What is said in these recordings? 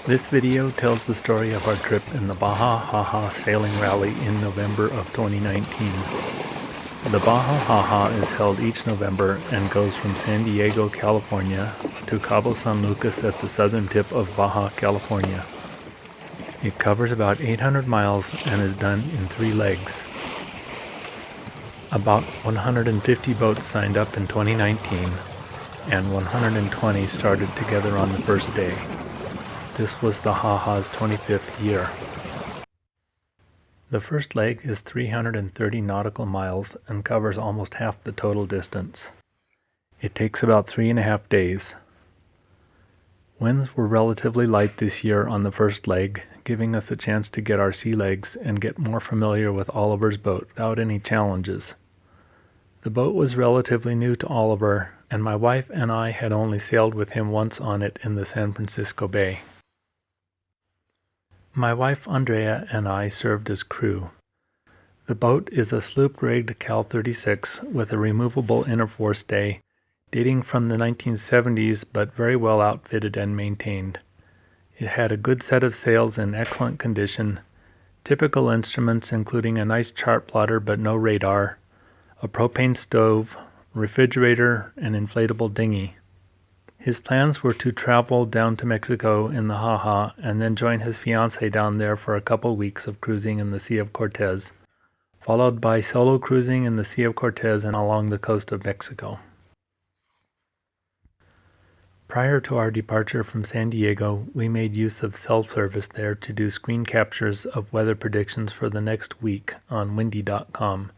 This video tells the story of our trip in the Baja Haha Sailing Rally in November of 2019. The Baja Haha is held each November and goes from San Diego, California to Cabo San Lucas at the southern tip of Baja, California. It covers about 800 miles and is done in 3 legs. About 150 boats signed up in 2019 and 120 started together on the first day. This was the Haha's 25th year. The first leg is 330 nautical miles and covers almost half the total distance. It takes about 3.5 days. Winds were relatively light this year on the first leg, giving us a chance to get our sea legs and get more familiar with Oliver's boat without any challenges. The boat was relatively new to Oliver, and my wife and I had only sailed with him once on it in the San Francisco Bay. My wife Andrea and I served as crew. The boat is a sloop-rigged Cal 36 with a removable inner forestay, dating from the 1970s but very well outfitted and maintained. It had a good set of sails in excellent condition, typical instruments including a nice chart plotter but no radar, a propane stove, refrigerator, and inflatable dinghy. His plans were to travel down to Mexico in the Haha and then join his fiancée down there for a couple weeks of cruising in the Sea of Cortez, followed by solo cruising in the Sea of Cortez and along the coast of Mexico. Prior to our departure from San Diego, we made use of cell service there to do screen captures of weather predictions for the next week on windy.com.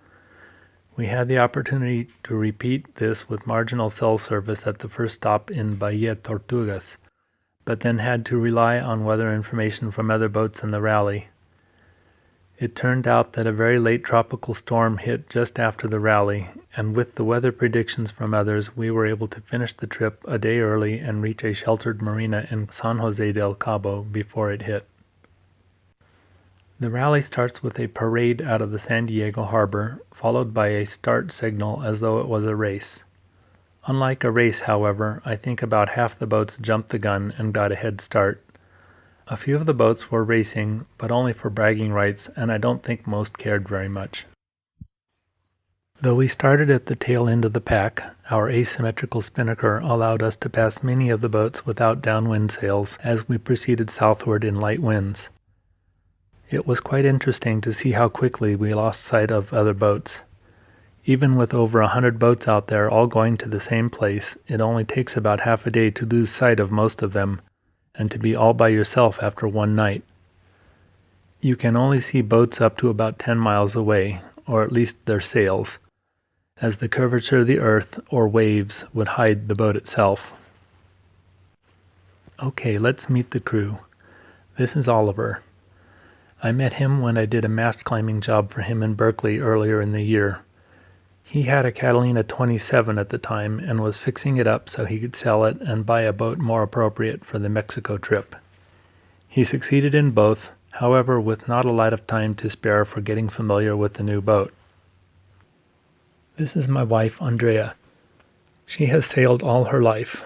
We had the opportunity to repeat this with marginal cell service at the first stop in Bahia Tortugas, but then had to rely on weather information from other boats in the rally. It turned out that a very late tropical storm hit just after the rally, and with the weather predictions from others, we were able to finish the trip a day early and reach a sheltered marina in San Jose del Cabo before it hit. The rally starts with a parade out of the San Diego harbor, followed by a start signal as though it was a race. Unlike a race, however, I think about half the boats jumped the gun and got a head start. A few of the boats were racing, but only for bragging rights, and I don't think most cared very much. Though we started at the tail end of the pack, our asymmetrical spinnaker allowed us to pass many of the boats without downwind sails as we proceeded southward in light winds. It was quite interesting to see how quickly we lost sight of other boats. Even with over 100 boats out there all going to the same place, it only takes about half a day to lose sight of most of them, and to be all by yourself after one night. You can only see boats up to about 10 miles away, or at least their sails, as the curvature of the earth or waves would hide the boat itself. Okay, let's meet the crew. This is Oliver. I met him when I did a mast climbing job for him in Berkeley earlier in the year. He had a Catalina 27 at the time and was fixing it up so he could sell it and buy a boat more appropriate for the Mexico trip. He succeeded in both, however, with not a lot of time to spare for getting familiar with the new boat. This is my wife, Andrea. She has sailed all her life.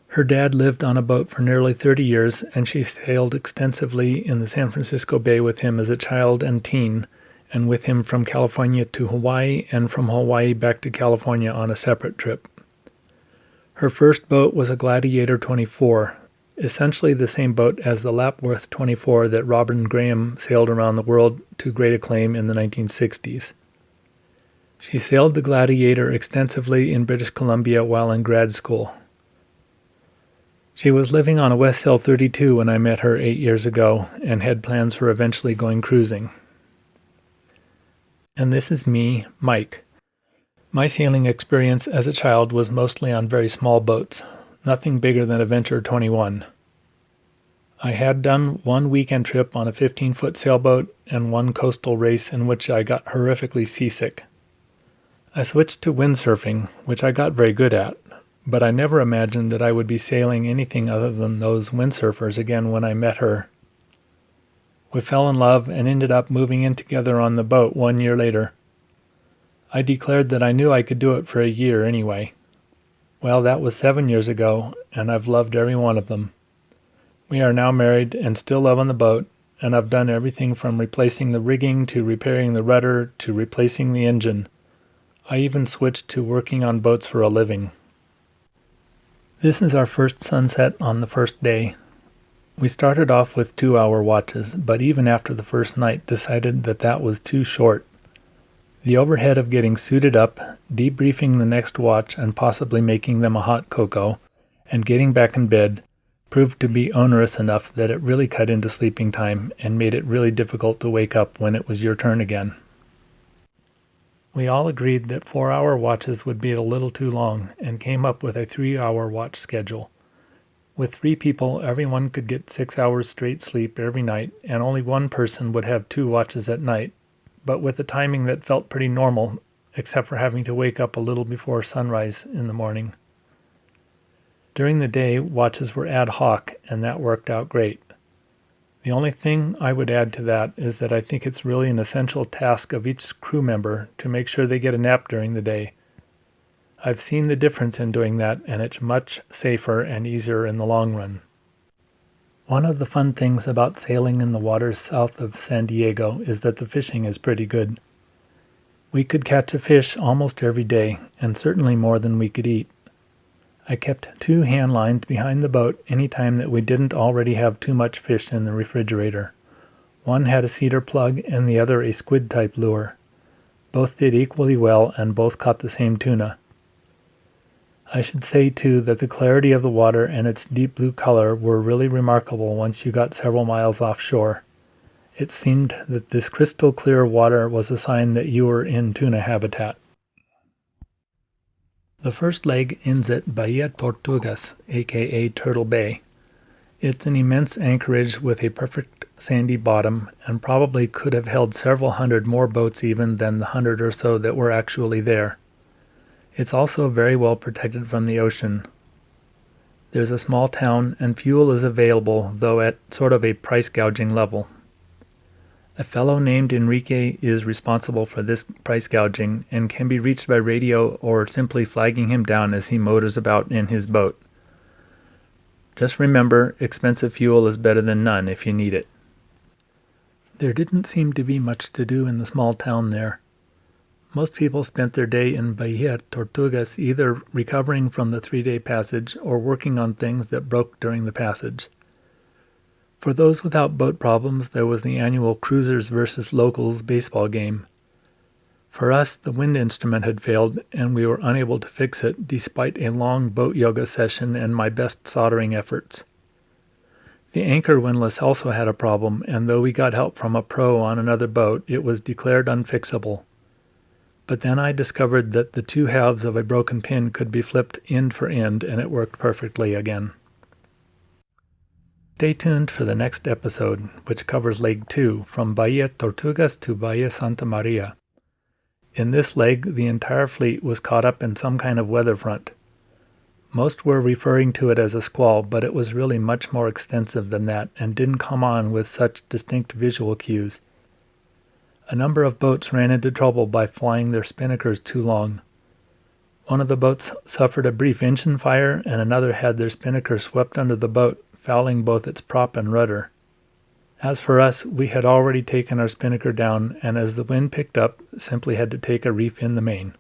Her dad lived on a boat for nearly 30 years, and she sailed extensively in the San Francisco Bay with him as a child and teen, and with him from California to Hawaii and from Hawaii back to California on a separate trip. Her first boat was a Gladiator 24, essentially the same boat as the Lapworth 24 that Robin Graham sailed around the world to great acclaim in the 1960s. She sailed the Gladiator extensively in British Columbia while in grad school. She was living on a West Sail 32 when I met her 8 years ago and had plans for eventually going cruising. And this is me, Mike. My sailing experience as a child was mostly on very small boats, nothing bigger than a Venture 21. I had done one weekend trip on a 15-foot sailboat and one coastal race in which I got horrifically seasick. I switched to windsurfing, which I got very good at, but I never imagined that I would be sailing anything other than those windsurfers again when I met her. We fell in love and ended up moving in together on the boat 1 year later. I declared that I knew I could do it for a year anyway. Well, that was 7 years ago, and I've loved every one of them. We are now married and still live on the boat, and I've done everything from replacing the rigging to repairing the rudder to replacing the engine. I even switched to working on boats for a living. This is our first sunset on the first day. We started off with 2-hour watches, but even after the first night decided that that was too short. The overhead of getting suited up, debriefing the next watch and possibly making them a hot cocoa, and getting back in bed proved to be onerous enough that it really cut into sleeping time and made it really difficult to wake up when it was your turn again. We all agreed that 4-hour watches would be a little too long and came up with a 3-hour watch schedule. With 3 people, everyone could get 6 hours straight sleep every night, and only one person would have 2 watches at night, but with a timing that felt pretty normal, except for having to wake up a little before sunrise in the morning. During the day, watches were ad hoc, and that worked out great. The only thing I would add to that is that I think it's really an essential task of each crew member to make sure they get a nap during the day. I've seen the difference in doing that, and it's much safer and easier in the long run. One of the fun things about sailing in the waters south of San Diego is that the fishing is pretty good. We could catch a fish almost every day, and certainly more than we could eat. I kept 2 hand lines behind the boat any time that we didn't already have too much fish in the refrigerator. One had a cedar plug and the other a squid-type lure. Both did equally well and both caught the same tuna. I should say, too, that the clarity of the water and its deep blue color were really remarkable once you got several miles offshore. It seemed that this crystal clear water was a sign that you were in tuna habitat. The first leg ends at Bahia Tortugas, aka Turtle Bay. It's an immense anchorage with a perfect sandy bottom and probably could have held several hundred more boats even than the 100 or so that were actually there. It's also very well protected from the ocean. There's a small town and fuel is available, though at sort of a price gouging level. A fellow named Enrique is responsible for this price gouging and can be reached by radio or simply flagging him down as he motors about in his boat. Just remember, expensive fuel is better than none if you need it. There didn't seem to be much to do in the small town there. Most people spent their day in Bahia Tortugas either recovering from the 3-day passage or working on things that broke during the passage. For those without boat problems, there was the annual Cruisers versus Locals baseball game. For us, the wind instrument had failed, and we were unable to fix it despite a long boat yoga session and my best soldering efforts. The anchor windlass also had a problem, and though we got help from a pro on another boat, it was declared unfixable. But then I discovered that the 2 halves of a broken pin could be flipped end for end, and it worked perfectly again. Stay tuned for the next episode, which covers Leg 2, from Bahia Tortugas to Bahia Santa Maria. In this leg, the entire fleet was caught up in some kind of weather front. Most were referring to it as a squall, but it was really much more extensive than that and didn't come on with such distinct visual cues. A number of boats ran into trouble by flying their spinnakers too long. One of the boats suffered a brief engine fire, and another had their spinnaker swept under the boat, fouling both its prop and rudder. As for us, we had already taken our spinnaker down, and as the wind picked up, simply had to take a reef in the main.